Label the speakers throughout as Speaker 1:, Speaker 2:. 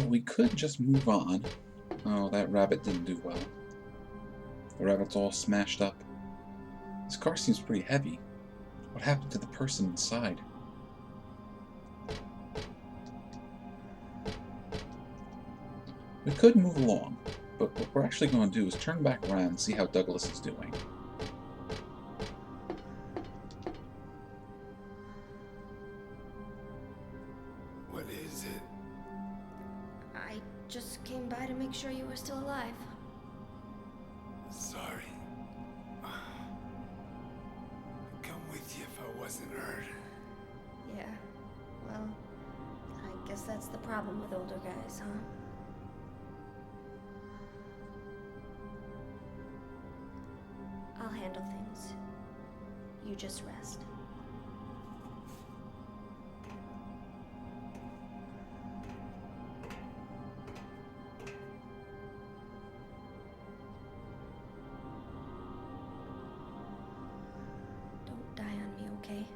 Speaker 1: we could just move on. Oh, that rabbit didn't do well. The rabbit's all smashed up. This car seems pretty heavy. What happened to the person inside? We could move along, but what we're actually going to do is turn back around and see how Douglas is doing.
Speaker 2: What is it?
Speaker 3: I just came by to make sure you were still alive.
Speaker 2: Sorry. I'd come with you if I wasn't hurt.
Speaker 3: Yeah, well, I guess that's the problem with older guys, huh? I'll handle things. You just rest. Don't die on me, okay?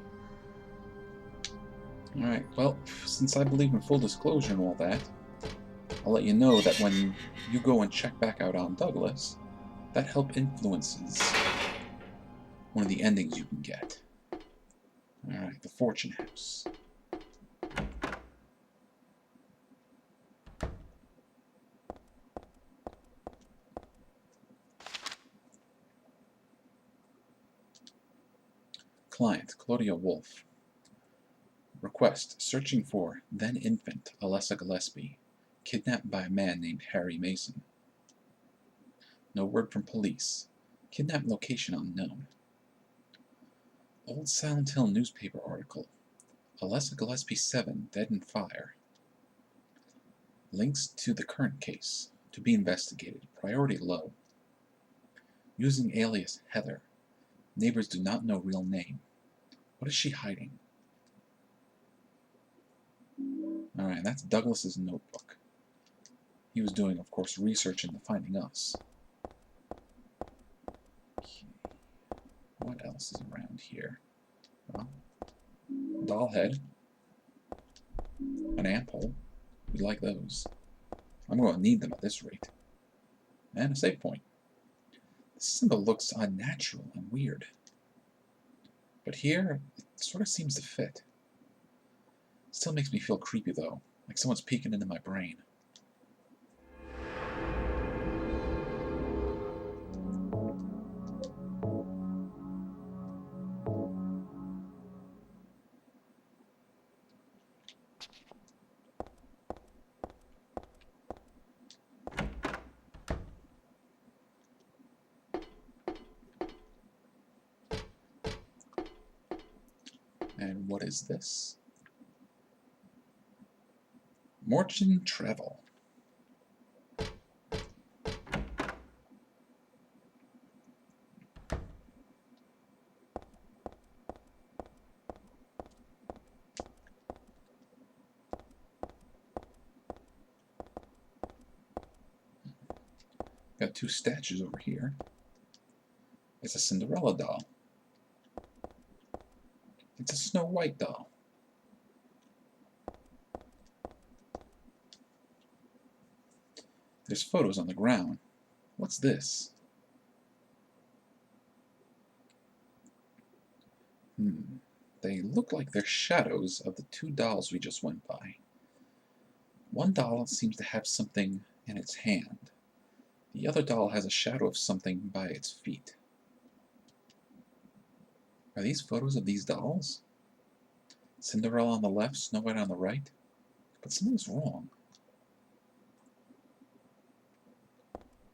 Speaker 1: Alright, well, since I believe in full disclosure and all that, I'll let you know that when you go and check back out on Douglas, that help influences one of the endings you can get. Alright, the Fortune House. Client, Claudia Wolf. Request, searching for then-infant Alessa Gillespie, kidnapped by a man named Harry Mason. No word from police. Kidnap location unknown. Old Silent Hill newspaper article. Alessa Gillespie 7 dead in fire. Links to the current case. To be investigated. Priority low. Using alias Heather. Neighbors do not know real name. What is she hiding? Alright, that's Douglas's notebook. He was doing, of course, research into finding us. Okay. What else is around here? Well, doll head. An ampoule. We like those. I'm going to need them at this rate. And a save point. This symbol looks unnatural and weird. But here, it sort of seems to fit. Still makes me feel creepy though, like someone's peeking into my brain. And what is this? Morton Travel. Got two statues over here. It's a Cinderella doll. It's a Snow White doll. There's photos on the ground. What's this? They look like they're shadows of the two dolls we just went by. One doll seems to have something in its hand. The other doll has a shadow of something by its feet. Are these photos of these dolls? Cinderella on the left, Snow White on the right? But something's wrong.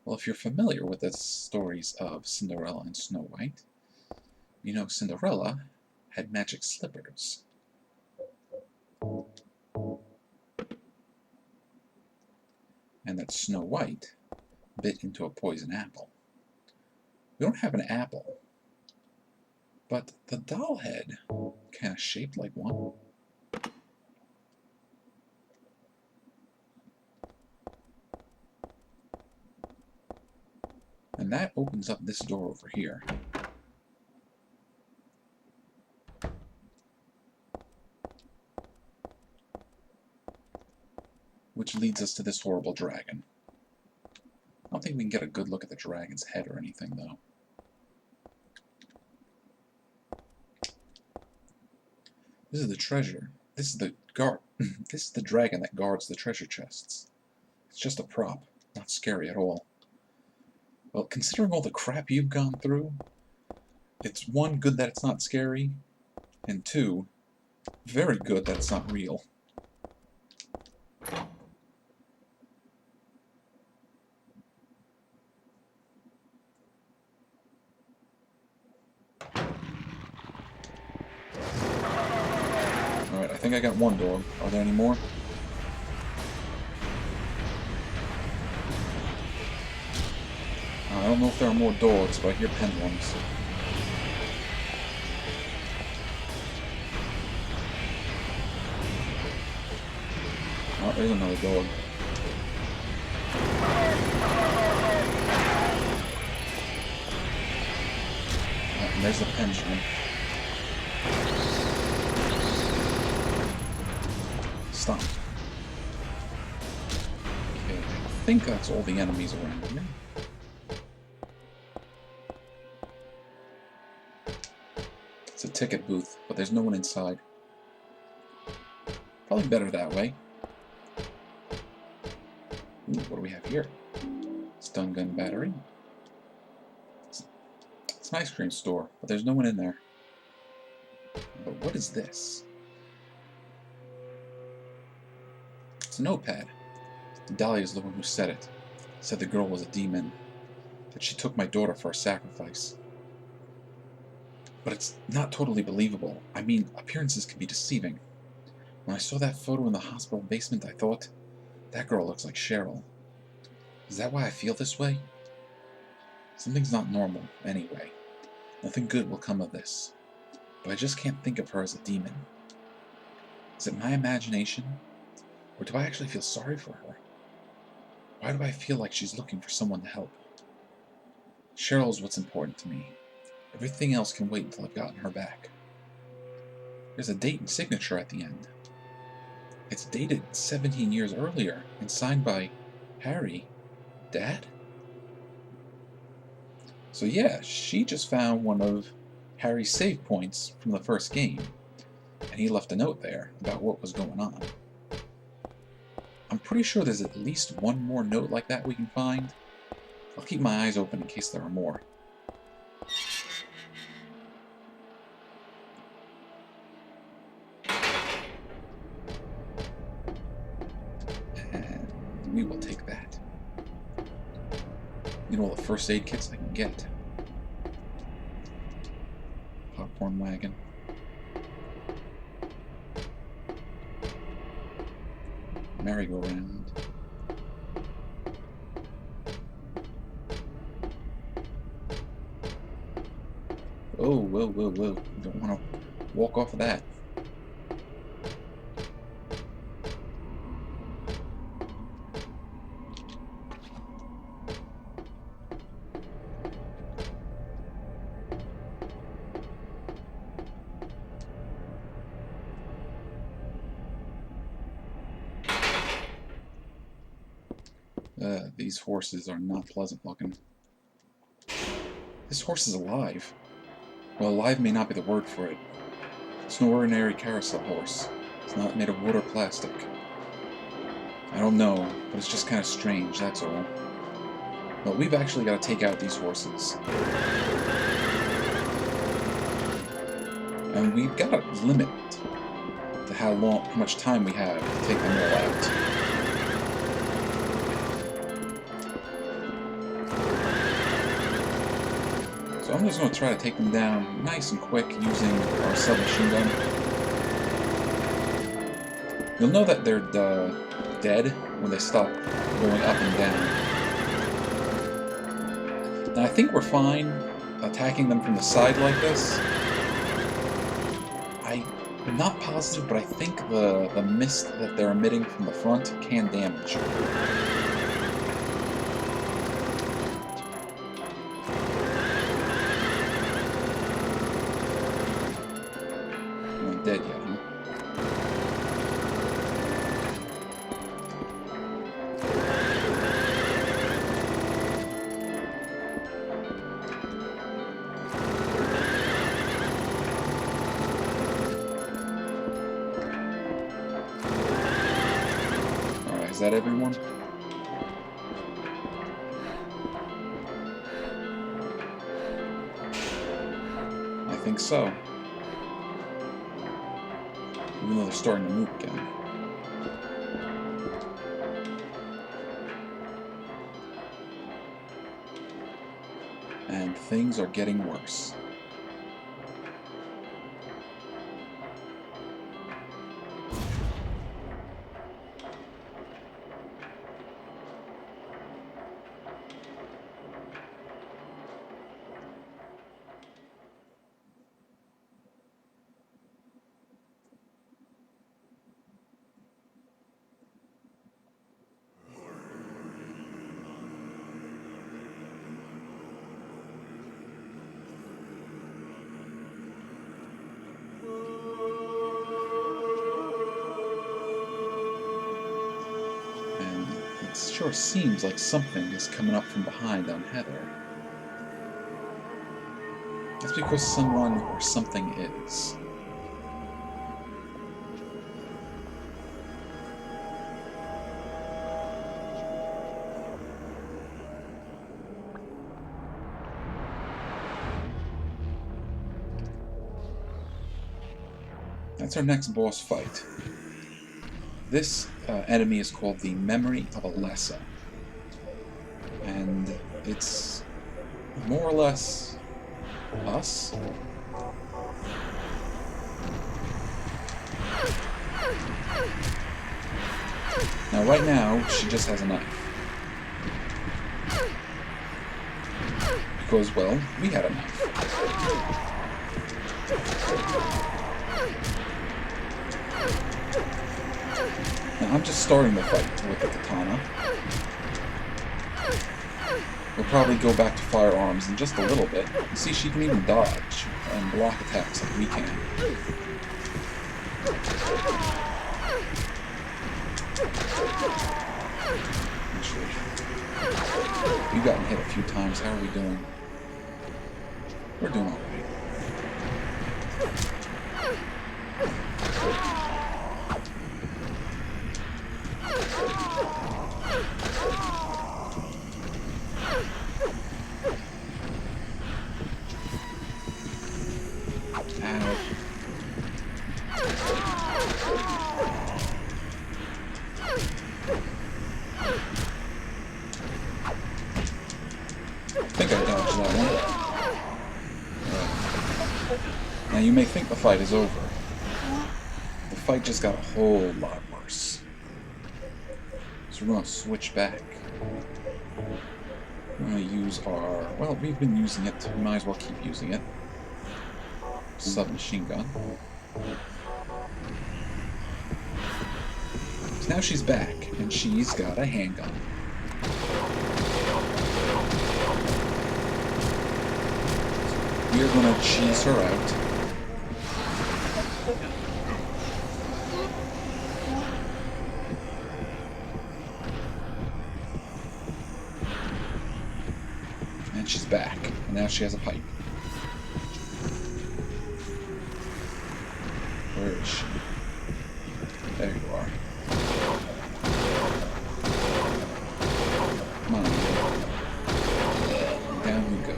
Speaker 1: Well, if you're familiar with the stories of Cinderella and Snow White, you know Cinderella had magic slippers. And that Snow White bit into a poison apple. We don't have an apple, but the doll head kind of shaped like one. And that opens up this door over here. which leads us to this horrible dragon. I don't think we can get a good look at the dragon's head or anything, though. This is the treasure. This is the guard. This is the dragon that guards the treasure chests. It's just a prop, not scary at all. Well, considering all the crap you've gone through, it's one, good that it's not scary, and two, very good that it's not real. Alright, I think I got one dog. Are there any more? I don't know if there are more dogs, but I hear penned ones. Oh, there's another dog. Oh, and there's the pension. Stop. Okay, I think that's all the enemies around here. It's a ticket booth, but there's no one inside. Probably better that way. Ooh, what do we have here? Stun gun battery. It's an ice cream store, but there's no one in there. But what is this? It's a notepad. Dahlia's the one who said it. Said the girl was a demon. That she took my daughter for a sacrifice. But it's not totally believable. I mean, appearances can be deceiving. When I saw that photo in the hospital basement, I thought, that girl looks like Cheryl. Is that why I feel this way? Something's not normal, anyway. Nothing good will come of this. But I just can't think of her as a demon. Is it my imagination? Or do I actually feel sorry for her? Why do I feel like she's looking for someone to help? Cheryl's what's important to me. Everything else can wait until I've gotten her back. There's a date and signature at the end. It's dated 17 years earlier and signed by Harry. Dad? So yeah, she just found one of Harry's save points from the first game, and he left a note there about what was going on. I'm pretty sure there's at least one more note like that we can find. I'll keep my eyes open in case there are more. And we will take that. You know, all the first aid kits I can get. Popcorn wagon. Merry-go-round. Oh, whoa, whoa, whoa. You don't want to walk off of that. These horses are not pleasant looking. This horse is alive. Well, alive may not be the word for it. It's no ordinary carousel horse. It's not made of wood or plastic. I don't know, but it's just kind of strange, that's all. But we've actually got to take out these horses. And we've got a limit to how much time we have to take them all out. So I'm just going to try to take them down nice and quick using our submachine gun. You'll know that they're dead when they stop going up and down. Now I think we're fine attacking them from the side like this. I'm not positive, but I think the mist that they're emitting from the front can damage. Dead yet, huh? Is that everyone? I think so. Even though they're starting to move again. And things are getting worse. It sure seems like something is coming up from behind on Heather. That's because someone or something is. That's our next boss fight. This enemy is called the Memory of Alessa, and it's more or less us. Now right now, she just has a knife. Because, well, we had a knife. Now, I'm just starting the fight with the katana. We'll probably go back to firearms in just a little bit. You see, she can even dodge and block attacks like we can. Actually, we've gotten hit a few times. How are we doing? We're doing alright. I think I dodged that one. Now you may think the fight is over. The fight just got a whole lot worse. So we're going to switch back. We're going to use our... Well, we've been using it. We might as well keep using it. Submachine gun. So now she's back, and she's got a handgun. We're gonna cheese her out. And she's back. And now she has a pipe. Where is she? There you are. Come on. Down we go.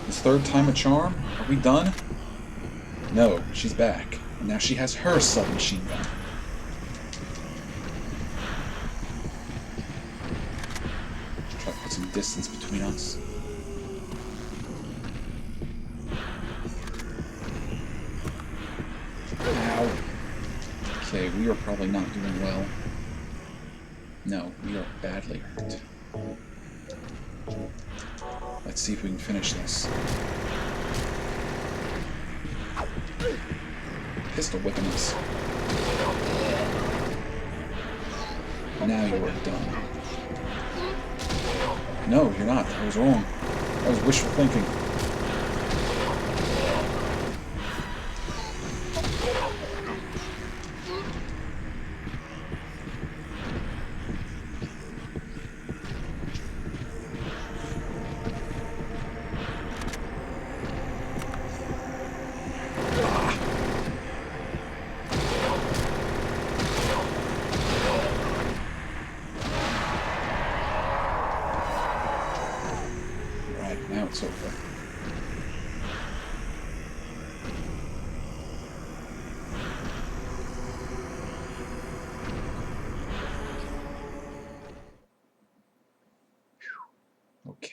Speaker 1: This third time a charm? Are we done? No, she's back. And now she has her submachine gun. Try to put some distance between us. Ow. Okay, we are probably not doing well. No, we are badly hurt. Let's see if we can finish this. Pistol whipping us. Now you are done. No, you're not. I was wrong. That was wishful thinking. sofa. Okay.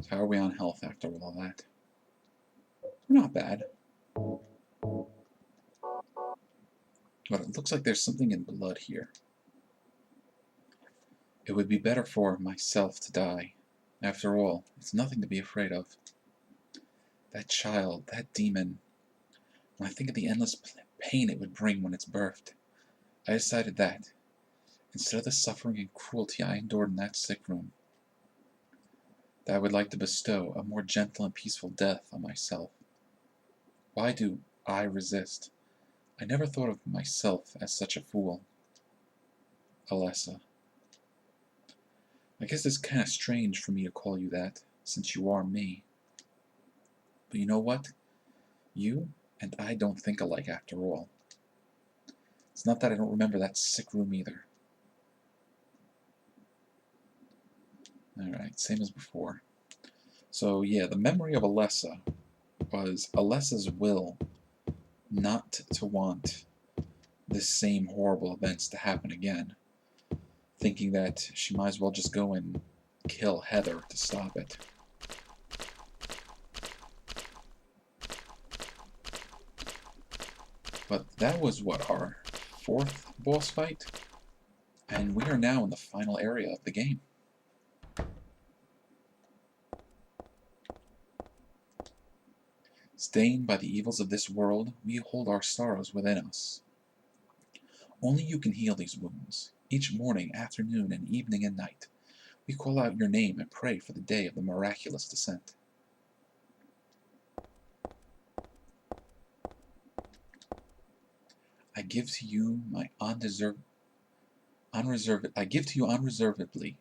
Speaker 1: So how are we on health after all that? Not bad. But it looks like there's something in blood here. It would be better for myself to die. After all, it's nothing to be afraid of. That child, that demon. When I think of the endless pain it would bring when it's birthed, I decided that, instead of the suffering and cruelty I endured in that sick room, that I would like to bestow a more gentle and peaceful death on myself. Why do I resist? I never thought of myself as such a fool. Alessa. I guess it's kind of strange for me to call you that, since you are me. But you know what? You and I don't think alike after all. It's not that I don't remember that sick room either. Alright, same as before. So yeah, the memory of Alessa was Alessa's will not to want this same horrible events to happen again, thinking that she might as well just go and kill Heather to stop it. But that was, what, our 4th boss fight? And we are now in the final area of the game. Stained by the evils of this world, we hold our sorrows within us. Only you can heal these wounds. Each morning, afternoon, and evening and night, we call out your name and pray for the day of the miraculous descent. I give to you unreservedly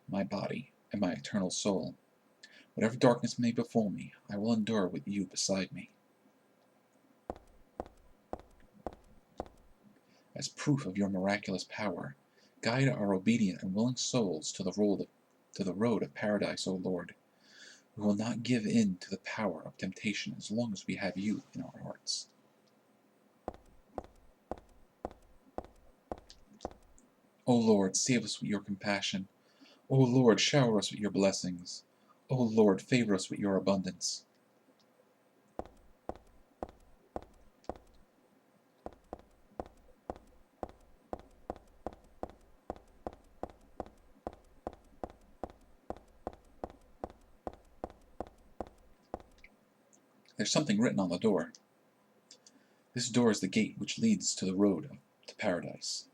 Speaker 1: my body and my eternal soul. Whatever darkness may befall me, I will endure with you beside me. As proof of your miraculous power, guide our obedient and willing souls to the road of paradise, O Lord. We will not give in to the power of temptation as long as we have you in our hearts. O Lord, save us with your compassion. O Lord, shower us with your blessings. O Lord, favor us with your abundance. There's something written on the door. This door is the gate which leads to the road to paradise.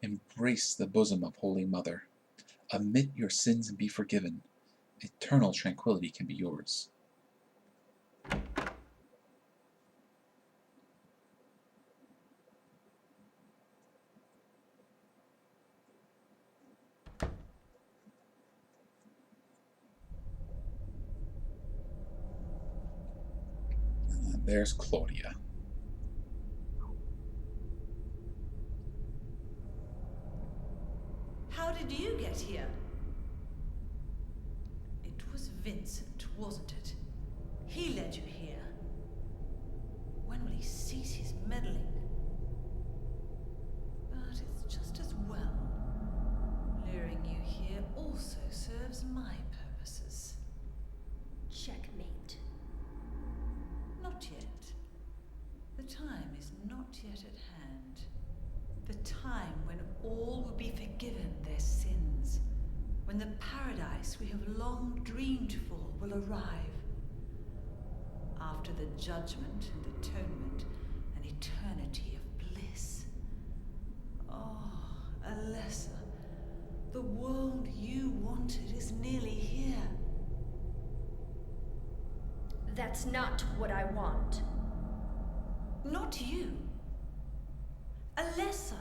Speaker 1: Embrace the bosom of Holy Mother. Admit your sins and be forgiven. Eternal tranquility can be yours. There's Claudia.
Speaker 4: How did you get here? It was Vincent, wasn't it? He led you here. When will he cease his meddling? But it's just as well. Luring you here also serves my purposes.
Speaker 3: Checkmate.
Speaker 4: Not yet. The time is not yet at hand. The time when all will be forgiven their sins. When the paradise we have long dreamed for will arrive. After the judgment and atonement, an eternity of bliss. Oh, Alessa, the world you wanted is nearly here.
Speaker 3: That's not what I want.
Speaker 4: Not you. Alessa,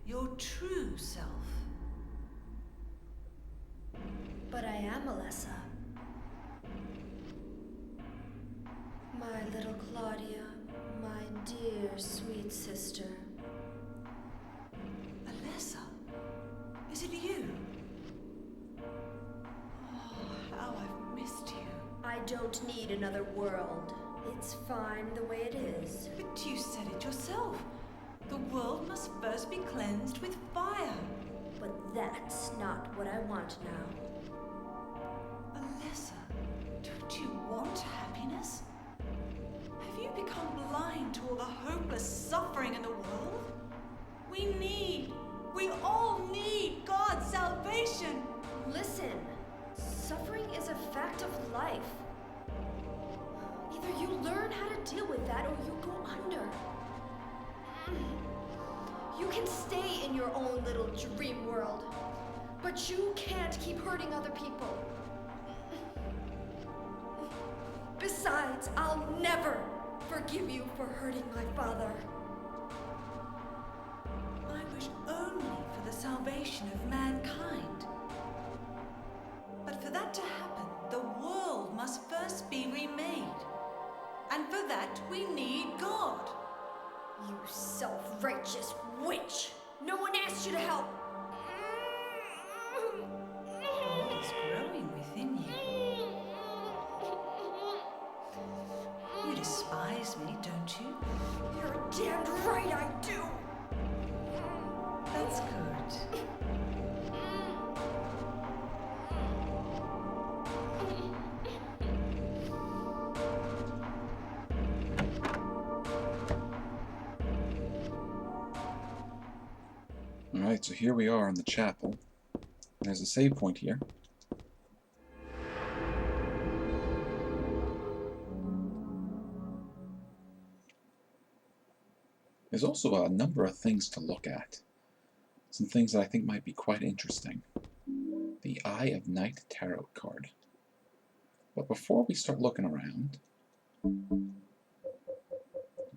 Speaker 4: your true self.
Speaker 3: But I am Alessa. My little Claudia, my dear sweet sister.
Speaker 4: Alessa, is it you? Oh, how I've missed you.
Speaker 3: don't need another world. It's fine the way it is.
Speaker 4: But you said it yourself. The world must first be cleansed with fire.
Speaker 3: But that's not what I want now.
Speaker 4: Alessa, don't you want happiness? Have you become blind to all the hopeless suffering in the world? We all need God's salvation.
Speaker 3: Listen, suffering is a fact of life. Either you learn how to deal with that or you go under. You can stay in your own little dream world, but you can't keep hurting other people. Besides, I'll never forgive you for hurting my father.
Speaker 4: I wish only for the salvation of mankind. But for that to happen, the world must first be remade. And for that, we need God.
Speaker 3: You self-righteous witch! No one asked you to help!
Speaker 4: God is growing within you. You despise me, don't you?
Speaker 3: You're damned right I do!
Speaker 4: That's good.
Speaker 1: Alright, so here we are in the chapel. There's a save point here. There's also a number of things to look at. Some things that I think might be quite interesting. The Eye of Night Tarot card. But before we start looking around,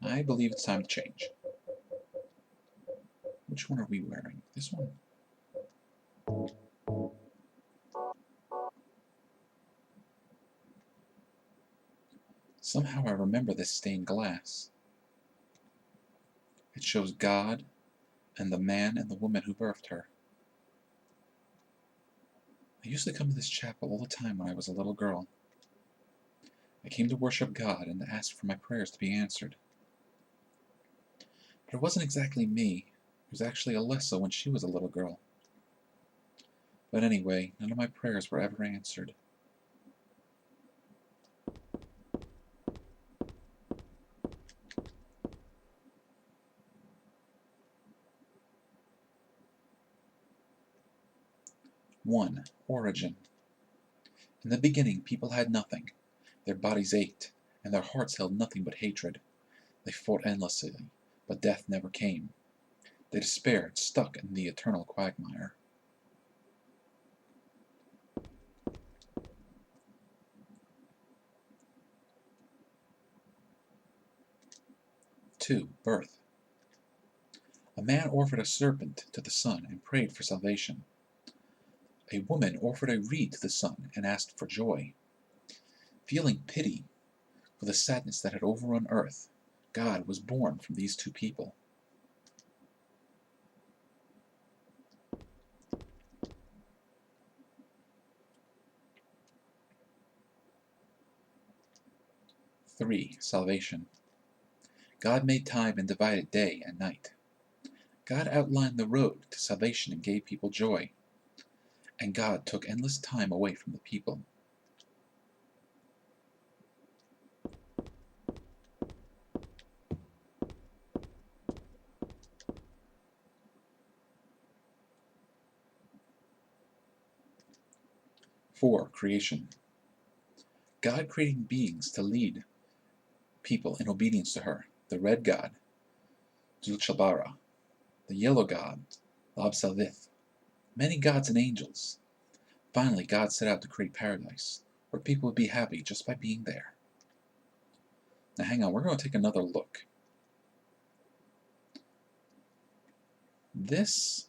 Speaker 1: I believe it's time to change. Which one are we wearing? This one? Somehow I remember this stained glass. It shows God and the man and the woman who birthed her. I used to come to this chapel all the time when I was a little girl. I came to worship God and to ask for my prayers to be answered. But it wasn't exactly me. It was actually Alessa when she was a little girl. But anyway, none of my prayers were ever answered. One, origin. In the beginning, people had nothing. Their bodies ached, and their hearts held nothing but hatred. They fought endlessly, but death never came. They despaired, stuck in the eternal quagmire. Two, birth. A man offered a serpent to the sun and prayed for salvation. A woman offered a reed to the sun and asked for joy. Feeling pity for the sadness that had overrun earth, God was born from these two people. Three, salvation. God made time and divided day and night. God outlined the road to salvation and gave people joy. And God took endless time away from the people. Four, creation. God creating beings to lead people in obedience to her. The red god, Zulchabara. The yellow god, Labsalvith. Many gods and angels. Finally, God set out to create paradise, where people would be happy just by being there. Now hang on, we're going to take another look. This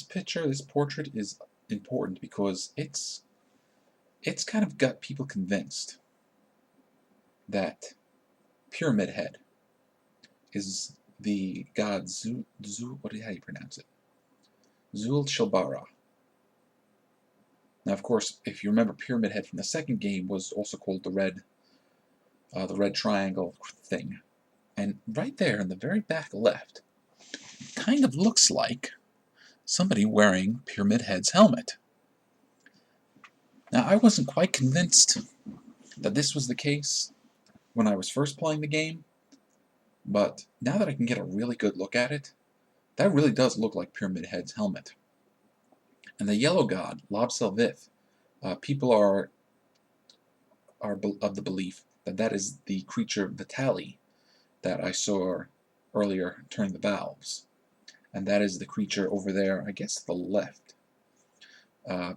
Speaker 1: picture, this portrait is important because it's kind of got people convinced that Pyramid Head is the god how do you pronounce it? Zulchabara. Now, of course, if you remember, Pyramid Head from the second game was also called the red triangle thing. And right there in the very back left, kind of looks like somebody wearing Pyramid Head's helmet. Now, I wasn't quite convinced that this was the case when I was first playing the game, but now that I can get a really good look at it, that really does look like Pyramid Head's helmet. And the yellow god, Lob Selvith, people are of the belief that that is the creature Vitali that I saw earlier turning the valves. And that is the creature over there, I guess to the left,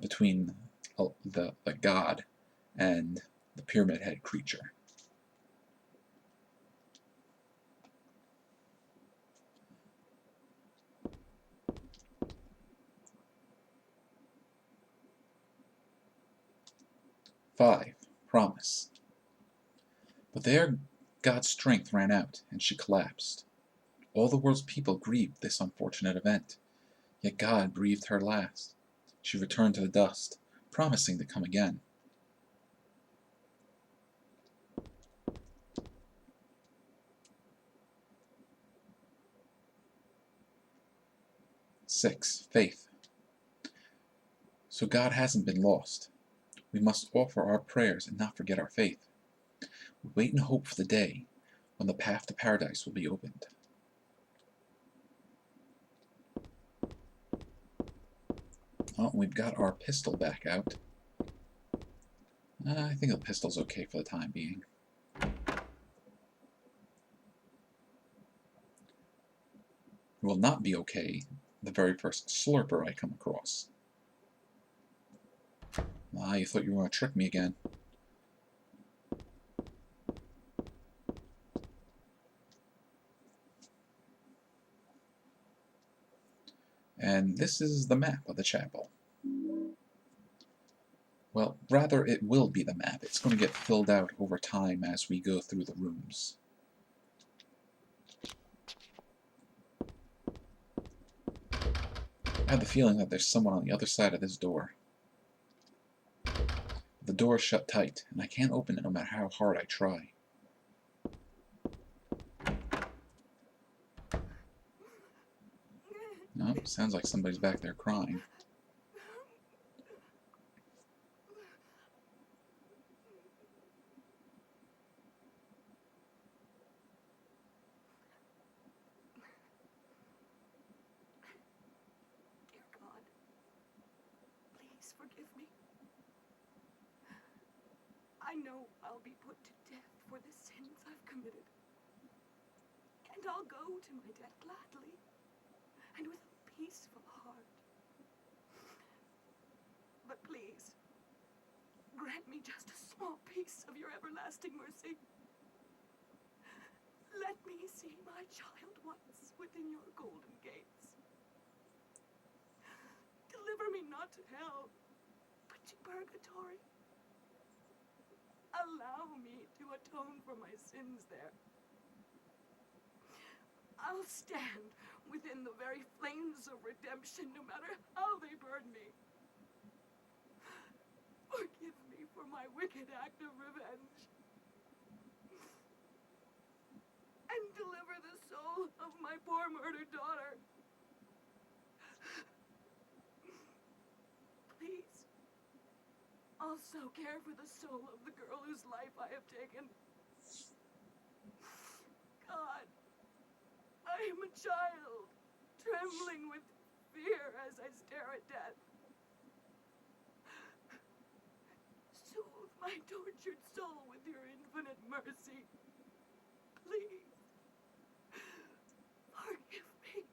Speaker 1: between the god and the Pyramid Head creature. Five, promise. But there God's strength ran out, and she collapsed. All the world's people grieved this unfortunate event, yet God breathed her last. She returned to the dust, promising to come again. Six, faith. So God hasn't been lost. We must offer our prayers and not forget our faith. We wait and hope for the day when the path to paradise will be opened. Oh, we've got our pistol back out. I think the pistol's okay for the time being. It will not be okay the very first slurper I come across. Ah, you thought you were going to trick me again. And this is the map of the chapel. Well, rather it will be the map. It's going to get filled out over time as we go through the rooms. I have the feeling that there's someone on the other side of this door. The door is shut tight, and I can't open it no matter how hard I try. No, sounds like somebody's back there crying.
Speaker 5: Dear God, please forgive me. I know I'll be put to death for the sins I've committed. And I'll go to my death gladly and with a peaceful heart. But please, grant me just a small piece of your everlasting mercy. Let me see my child once within your golden gates. Deliver me not to hell, but to purgatory. Allow me to atone for my sins there. I'll stand within the very flames of redemption, no matter how they burn me. Forgive me for my wicked act of revenge. And deliver the soul of my poor murdered daughter. Please, also care for the soul of the girl whose life I have taken. God, I am a child, trembling with fear as I stare at death. Soothe my tortured soul with your infinite mercy. Please, forgive me.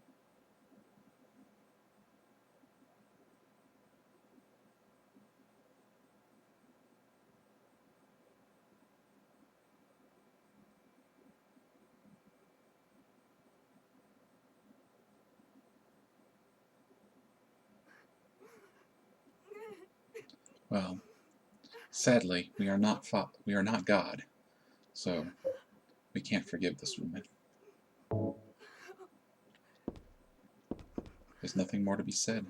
Speaker 1: Well, sadly, we are not God, so we can't forgive this woman. There's nothing more to be said.